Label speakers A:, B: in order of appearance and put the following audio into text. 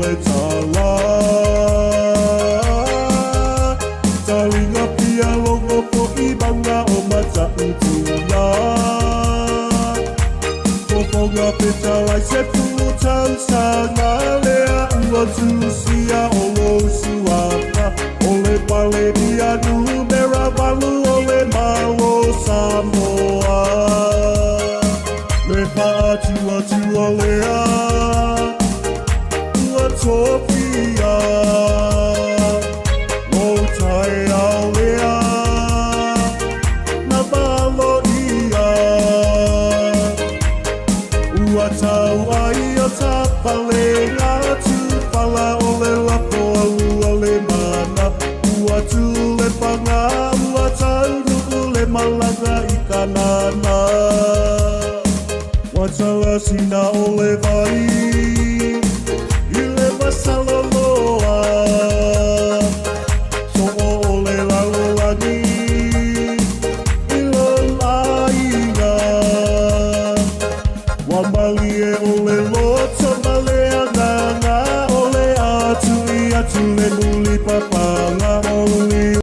A: le tala talinga pia longo po I banga o mata utuya poponga petalai se putan sana lea ua tusia o lo suaka ole palemia numera valu ole malo Samoa le paatua tua lea ua topia lo tai au lea na valo ia ua tau ai o tapale ngā tupala ole lapo alua le mana ua tu le panga ua tau le malanga I kanana Watala sina ole vai